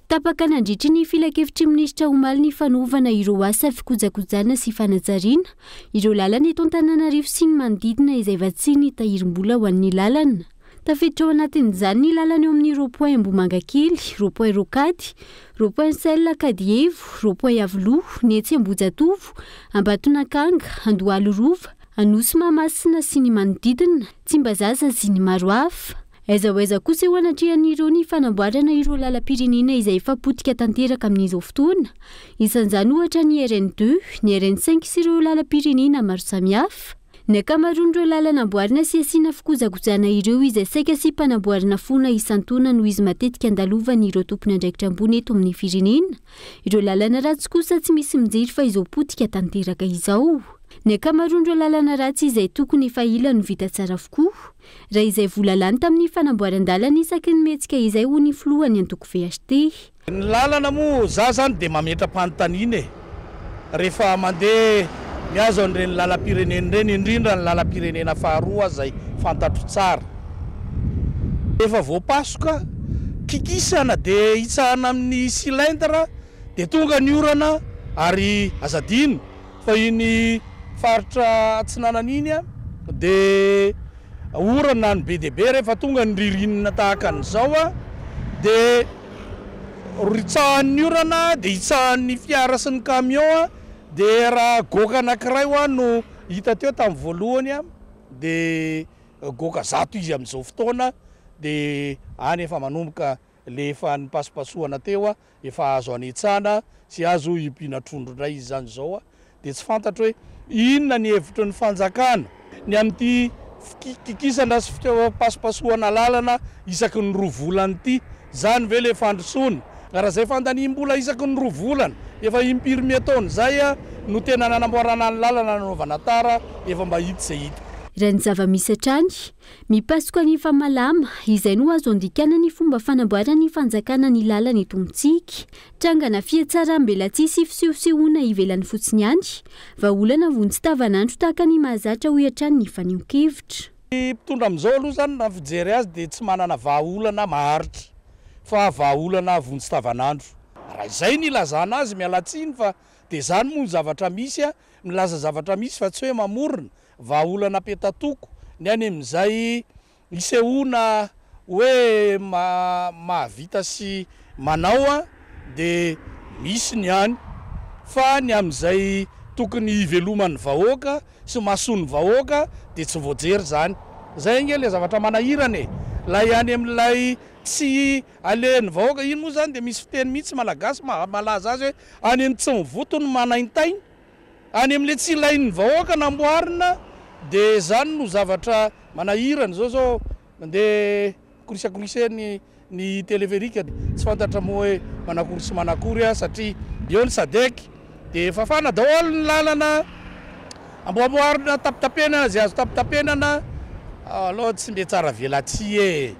Tapaka nandritry ny filakevitry minisitra Omaly ny fanaovana ireo asa fikojakojana sy fanajariana ireo lalana eto Antananarivo sy ny manodidina izay vatsiny tahirim-bola ho an'ny lalana. Tafiditra ao anatin'izany ny lalana eo amin'ny rond-point Ambomangakely, rond-point Rokady, rond-point Sella Kadievo, rond-point Avoloha, ny etsy Ambojatovo, Ambatonakanga, Andohalorova, Anosy Mahamasina sy ny manodidina, Tsimbazaza sy ny maro hafa. Aiza kosa eo anatrihan'ireo ny fanamboarana ireo lalam-pirenena izay efa potika tanteraka amin'izao fotoana. Isan'izany ohatra ny RN2, ny RN5 sy ireo lalam-pirenena maro samihafa. Ny ankamaroan'ireo lalana amboarina sy asiana fikojakojana ireo izay saika sy mpanamboarana foana isan-taona noho izy matetika andalovany ireo tompony andraikitra ambony eto amin'ny firenena. Ireo lalana ratsy kosa tsy misy mijery fa izao potika tanteraka izao. Ny ankamaroan'ireo lalana ratsy izay tokony efa ila no vita tsara avokoa. Raha izay vola lany tamin'ny fanamboaran-dalana isaky ny mihetsika izay ho ny filohany antoko VST. Ny lalana moa za zany dia mametra-panontaniana rehefa mandeha miazo an'ireny lalam-pirenena ireny indrindra ny lalam-pirenena faharoa izay fantatro tsara. Efa voapasoka kikisana dia hitsahana amin'ny silindra dia tonga ny orana ary azadino fa iny faritra atsinanan'iny dia orana ny be dia be rehefa tonga ny ririnina tahaka an'izao dia ritsahan'ny orana dia hitsahan'ny fiara sy ny camion dia raha goka anankiray no hita teo tamin'ny voalohany dia goka 100 izy amin'izao fotoana dia any efa manomboka le efa ny pasipasohana teo efa azo anetsana sy azo himpiana trondro indray izy zany zao dia tsy fantatra hoe inona ny hevitry ny fanjakana ny amin'ity kikisana sy pasipasohana lalana isaky ny 2 volana ity zany ve le fandrosoana raha zay fandaniam-bola isaky ny 2 volana efa impiry metaona zay no tena nanamboarana ny lalana nanaovana tara efa mba hita izay hita. Raha ny zava-misy hatrany, mipasoka ny famalama izay no azo andikana ny fomba fanamboarana ny fanjakana ny lalana eto amintsika. Trangana fiatsara mbela tsisy fisehosehoana ivelany fotsiny ihany, vahaolana vonjy tavanandro tahaka ny mahazatra ho hatrany ny faneho-kevitra. Mpitondra amin'izao aloha zany na fijery azy dia tsy manana vahaolana maharitra fa vahaolana vonjy tavanandro. Raha izay ny ilazana azy mialatsiny fa dia zany moa zavatra misy milaza zavatra misy fa tsy hoe mamorona. Vahaolana petatoko ny any amin'izay isehoana hoe mahavita sy manao dia misy ny any fa ny amin'izay tokony iveloman'ny vahoaka sy mahasoany vahoaka dia tsy voajery zany. Zay nge le zavatra manahirana la ihany amin'ilay tsy alehan'ny vahoaka iny moa zany dia misy fiteny mihitsy malagasy malaza azy hoe any amin'ny tsy mivoto ny manaintainy any amin'le tsy ilain'ny vahoaka namboarina dia zany no zavatra manahirany zao mandeha korisakoriser ny téléférique tsy fantatra moa hoe manakory sy manakory satria eo ny sadeky dia fafana daholo ny lalana amboamboarina tapitapenana zay azo tapitapenana aloha tsy mbe tsara velaty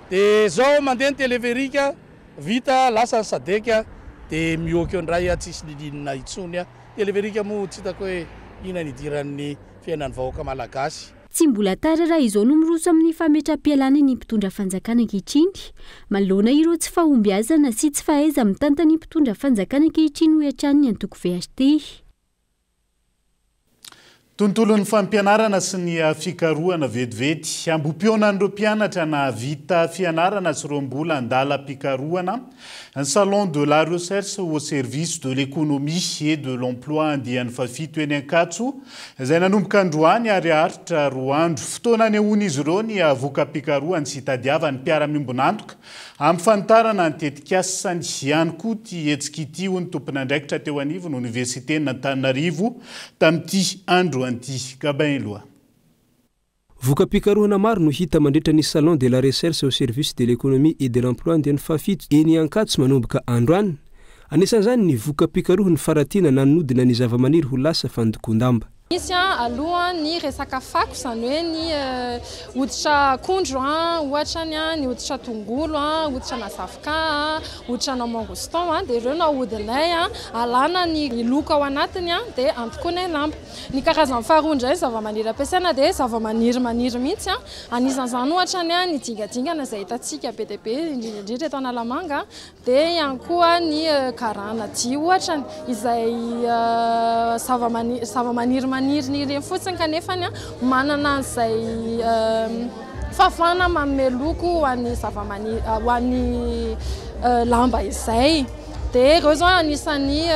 dia zao mandeha ny téléférique vita lasa ny sadeka dia mioky eo ndray tsisy lilinina itsony téléférique moa tsy hitako hoe ina nidiran'ny fiainan'ny vahoaka malagasy. Tsy mbola tara raha izao no miroso amin'ny fametra-pialana ny mpitondra fanjakana ankehitriny manoloana ireo tsy fahombiazana sy tsy fahaiza mitantana ny mpitondra fanjakana ankehitriny ho hatrany ny antoko VHT. Tontolon'ny fampianarana sy ny fikarohana vetivety ambom-pionan'ireo mpianatra na vita fianarana sy ireo mbola andalam-pikarohana un salon de la recherche au service de l'économie et de l'emploi andian'ny fafito eny Ankatso izay nanomboka androany ary aritra roa andro fotoana any hoany izy ireo ny voka-pikarohany sy tadiavan'ny mpiara-miombonantoka amin'ny fanitarana ny tetikasa ny ihany koa ty hetsika ity ho ny tompon'andraikitra teo anivony université n'Antananarivo tamin'ity andro anty gabain loha. Voka-pikarohana maro no hita mandritra ny salon de la recherche au service de l'économie et de l'emploi andian'ny fafito eny Ankatso manomboka androany. Anisan'izany ny voka-pikarohany faratiana nanodina ny zavamaniry ho lasa fandokon-damba. Misy aloha ny resaka fako zany hoe ny hoditra akondro ohatra ny hoditra tongolo hoditra na zavoka hoditra na mangoston dia ireo nahodinay alana ny loko ao anatiny dia antokoana lamba. Ny karazany faharoa indray zavamaniry ampiasaina dia zavamaniry maniry mihitsy anisan'izany ohatra ny dingadingana izay hitantsika be dia be indrindra eto Analamanga dia ihany koa ny garana dia ohatra izay zavamaniry maniry ny ireny fotsiny kanefa manana izay fafana manome loko ho an'ny zavamaniry ho an'ny lamba izay dia ireo zao anisan'ny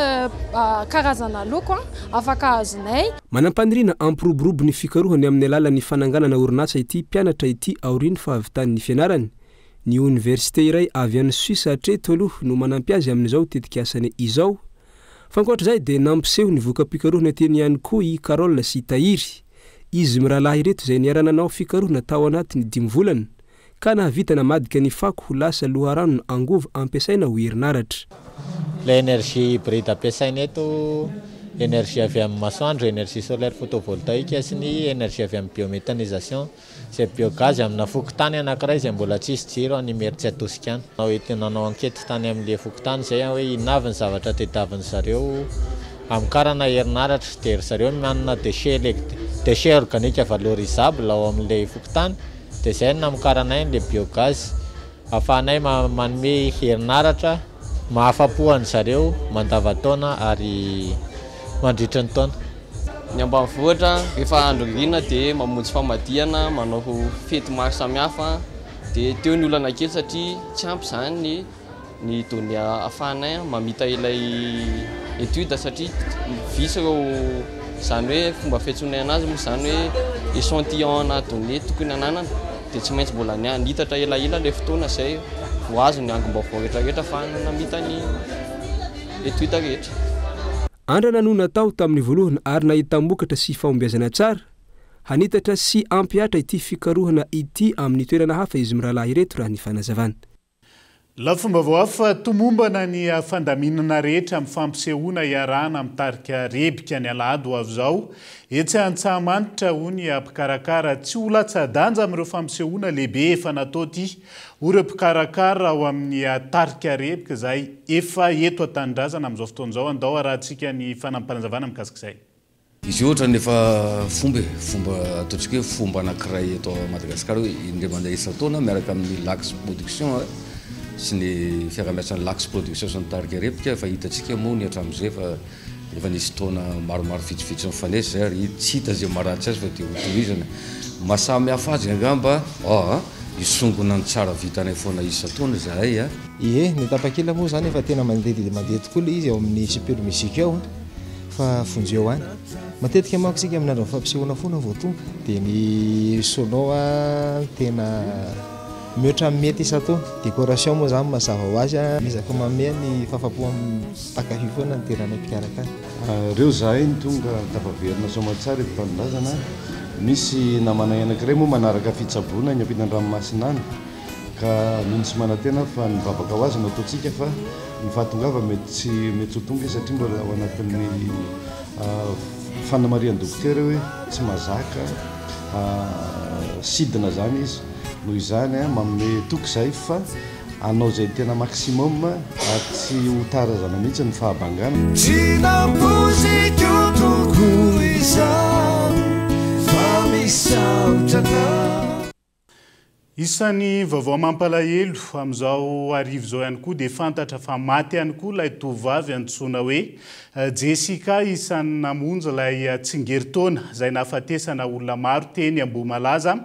karazana loko afaka azonay. Manampaniriana ampiroborobo ny fikarohany amin'ny alalan'ny fananganana orinasa ity mpianatra ity aoriany fahavitan'ny fianarany. Ny université iray avy any Suisse hatreto aloha no manampi azy amin'izao tetikasany izao. Fankoatra izay dia nampiseho ny voka-pikarohana teny ihany koa i Carole sy Tahiry. Izy mirahalahy ireto izay niara-nanao fikarohana tao anatiny 5 volana ka nahavita namadika ny fako ho lasa loharano ny angovo ampiasaina ho herinaratra. La énergie hybride ampiasaina eto énergie avy amin'ny masoandro, énergie solaire photovoltaïque sy ny énergie avy amin'ny biométhanisation sy biogaz amina fokotany anankiray izay mbola tsisy jiro animery tsy atosika any. Nanao ankety tany amin'le fokotany izay hoe inavy ny zavatra tediavin'ny zareo amin'ny karana herinaratra dia zareo manana déchet organique valorisable ao amin'le fokotany dia izay namokaranay le biogaz ahafahanay manome herinaratra mahafapo zareo mandavataona ary mandritra ny taona. Ny ambanivohitra rehefa andro ririana dia mamonjy famadihana, manao fety maro samihafa dia teo ny olana kely satria tsy ampy izany ny donné ahafahanay mamita ilay étude satria visy ireo izany hoe fomba fiantsonay anazy moa izany hoe échantillon na donné tokony ananana dia tsy maintsy mbola nitatra elaela ilay fotoana izay ho azo ny angom-baovao rehetrarehetra ahafahana namita ny étude rehetra. Andrana no natao tamin'ny voalohany ary nahita-mokatra sy fahombiazana tsara hanitatra sy ampiatra ity fikarohana ity amin'ny toerana hafa izy mirahalahy ireto raha ny fanazavana. Lafomba voafa tomombana ny fandaminana rehetra amin'ny fampisehoana iarahana amin'ny tarika rebika ny alahady ho avy izao etsy Antsahamanitra ho ny mpikarakara tsy ho latsa-danja amin'ireo fampisehoana lehibe efa natao ity ho ireo mpikarakara ao amin'ny tarika rebika izay efa eto an-tanindrazana amin'izao fotoan'izao andao arahantsika ny fanampanazavana mikasika izay. Izy ohatra nefa fomba ataontsika hoe fomba anankiray eto Madagasikara hoe indray mandeha isan-taona miaraka amin'ny Lax Production sy ny fiara-miasan'ny Lax Production sy ny tarika rebika fa hitantsika moa ny hatramin'izay fa efa nisy taona maromaro vitsivitsy mifanesy zay ary tsy hita izay maratsy azy fa dia hotohizana mahasamy hafa azy angamba isongona ny tsara vitanay foana isan-taona zahay Ie, ny tapakila moa zany efa tena mandeha tokoa le izy ao amin'ny super musique ao fa fonjeo any matetika manko sika amin'ny andro fampisehoana foana vao tonga dia ny sono tena mihoatra mety isato décoration moa zany mazava ho azy mizaka mamea ny fahafapo amin'ny mpakafy foana ny terana mpiaraka reo zahay ny tonga tafaverina somatsara etanilazana misy namana anankiray moa manaraka fitsaboana ny ampinany ranomasina any ka minsy manantena fa nivavaka ho azy no ataontsika fa ny fahatongava mety ho tonga satria mbola ao anatin'ny fanamarian'ny dokotera hoe tsy mazaka sidina zany izy noho izany manome toky zay fa anao zay tena maximum tsy ho tarazana mihitsy ny fahabangana isan'ny vaovao mampalahelo amin'izao arivo zao ihany koa dia fantatra fa maty ihany koa ilay tovavy antsoina hoe Jessica isan'ny namonjy ilay tsingeritaona izay nahafatesana olona maro teny Ambohimalaza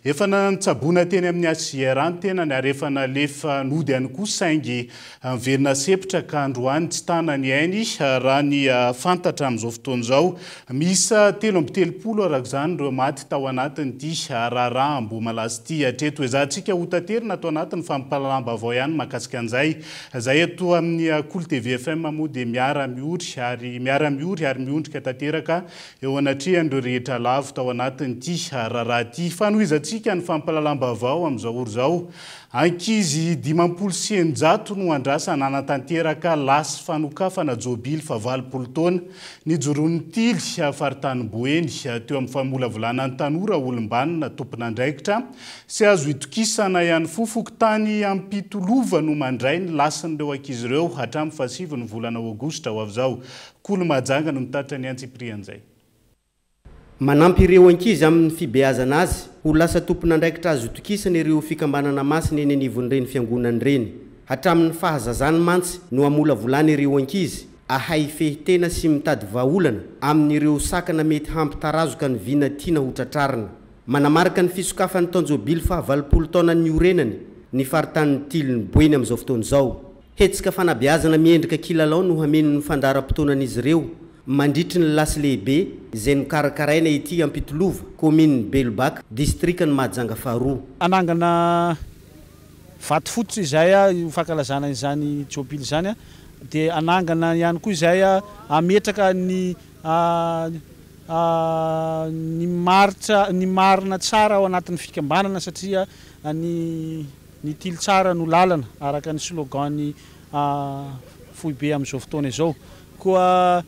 efa nantsaboana teny amin'ny Asiera ny tenany ary efa nalefa nody ihany koa saingy miverina sepitra ka androany tsy tanany ainy raha ny fantatra amin'izao fotoana izao misa 3 araka izany ireo maty tao anatin'ity raharaha Ambohimalaza ity hatreto ezahantsika ho taterina atao anatin'ny fampalalam-baovao ihany mahakasika an'izay zay eto amin'ny Cool TV FM moa dia miara-miory ary miondrika tanteraka eo anatrehan'ireo rehetra lavo tao anatin'ity raharaha ity fanohizantsika ny fampalalam-baovao amin'izao oro izao ankizy 500 no andrasa nanatanteraka lasy fanokafana jobily fa 20 taona nijoroan'ny tily faritany Boeny teo amin'ny famolavolana ny tanora olombanina tompon'andraikitra sy azo itokisana ihany fofokotany ampitolova no mandray ny lasin'ireo ankizy ireo hatramin'ny 7 ny volana Aogositra ho avy izao Kolo Majanga no mitaritra ny antsiprian'izay manampy ireo ankizy amin'ny fibeazana azy ho lasa tompon'andraikitra azo itokisana ireo fikambanana masina eny anivon'ireny fiangonana ireny hatramin'ny fahazazany mantsy no amolavolana ireo ankizy ahay fehitena sy mitady vahaolana amin'ireo sakana mety hampitarazoka ny vina tiana ho tratrarina manamarika ny fisokafan'ny taonjobily fa 20 taona ny orenany ny faritany Tiliny Boeny amin'izao fotoana izao hetsika fanabeazana miendrika kilalao no hameno ny fandaram-potoanan'izy ireo mandritry ny lasy lehibe izay nokarakaraina ity Ampitolova commune Belobaka distrikany Mahajanga faharoa anangana vaty fototra izay ho fankalazana izany jobily izany dia anangana ihany koa izay ametraka ny marina tsara ao anatin'ny fikambanana satria ny tily tsara no lalana araka ny slogan foibe amin'izao fotoana izao koa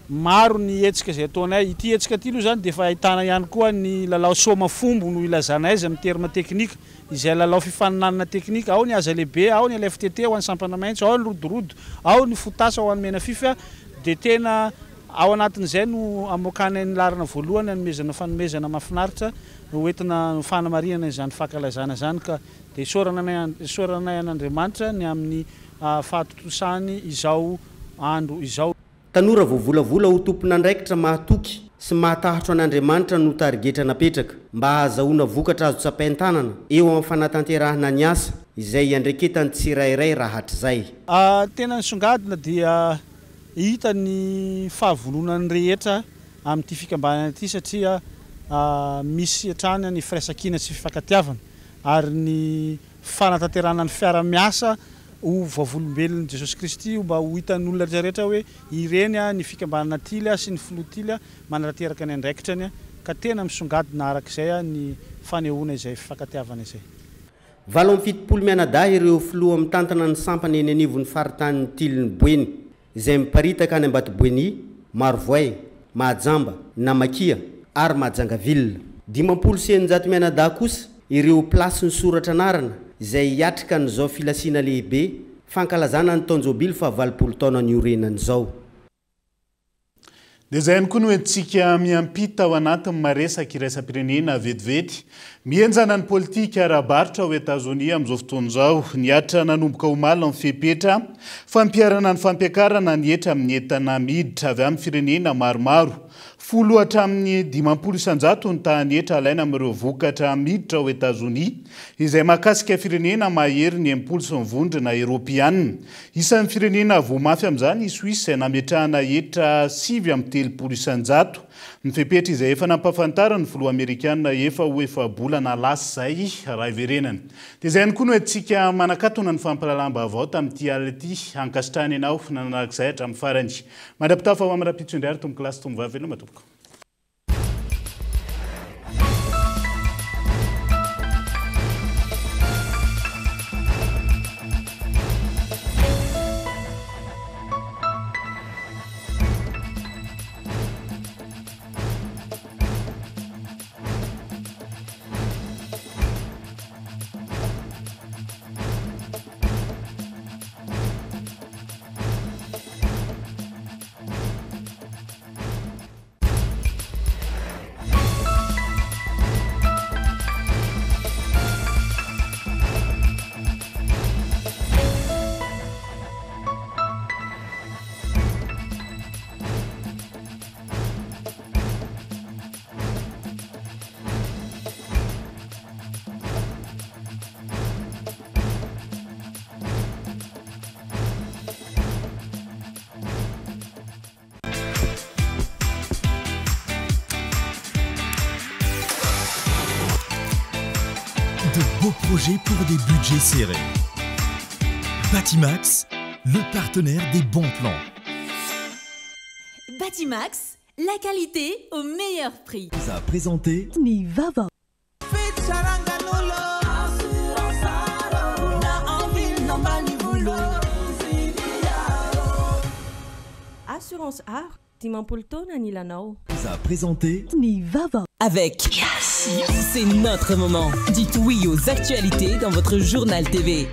maro ny hetsika izay ataonay ity hetsika ity aloha zany dia efa ahitana ihany koa ny lalao somafombo no ilazana izy amin'ny terme teknika izay lalao fifaninanana teknika ao ny aza lehibe ao ny LFTT ho an'ny sampana maitso ao ny rodorodo ao ny fotasa ho an'ny mena fifa dia tena ao anatin'izay no amokany ny larina voalohany anomezana fanomezana mahafinaritra hoentina fanamariana izany fankalazana zany ka dia soranay an'Andriamanitra ny amin'ny fahatotosany izao andro izao tanora voavolavola ho tompon'andraikitra mahatoky sy mahatahotro an'Andriamanitra no tarigetra napetraka mba hahazahoana vokatra azo tsapain-tanana eo amin'ny fanatanterahana ny asa izay andreketany tsirairay raha hatr'izay tena nisongadina dia hita ny fahavononany rehetra amin'ity fikambanana ity satria misy hatrany ny firaisankina sy fifankatiavana ary ny fanatanterahana ny fiara-miasa ho vavolombelon'i Jesosy Kristy mba ho hitan'ny olona rehetrarehetra hoe ireny ny fikambanana tily sy ny filoha tily manarateraka ny andraikitrany ka tena misongadina arak'izay ny fanehoana izay fifankatiavana izay 70 mianadahy ireo filoha mitantana ny sampana eny anivon'ny faritany Tiliny Boeny izay miparitaka any Ambatoboeny, Marovoay, Mahajamba, Namakia ary Mahajangaville 500 mianadahy kosa ireo plasy ny soratra anarana izay hiatrika n'izao filasiana lehibe fankalazana ny taonjobily fa 20 taona ny orenany izao dia izay ihany koa no entsika miampita ao anatin'ny maresaka iraisam-pirenena vetivety mienjana ny politika ara-barotra ao Etazonia amin'izao fotoana izao niatra nanomboka omaly amin'ny fepetra fampiarana ny fampiakarana ny etra amin'ny entana miditra avy amin'ny firenena maromaro 10 hatramin'ny 500 isanjato ny tahanyetra alaina amin'ireo vokatra miditra ao Etazonia izay mahakasika firenena mahery ny 80 sy mivondrona Eropiana isan'ny firenena voamafy amin'izany i Suisse izay nametrahana hetra 7 amin'ny 30 isanjato Mifepetra izay efa nampafantarany volo amerikanina efa ho efa bolana lasa zay raha iverenany. Dia izay ihany koa no antsika manakatona ny fampalalam-baovao tamin'ity ality ankasitrahany ianao nanaraka hatramin'ny farany. Mandra-pitafa ho amin'ny rapitsondry ary tomboky lasy tombo vavy elo matoboka. De beaux projets pour des budgets serrés. Batimax, le partenaire des bons plans. Batimax, la qualité au meilleur prix. Vous a présenté Nivava. Assurance Art, Timampolto Nanilanao. Vous a présenté Nivava. Avec Yassi, c'est notre moment. Dites oui aux actualités dans votre journal TV.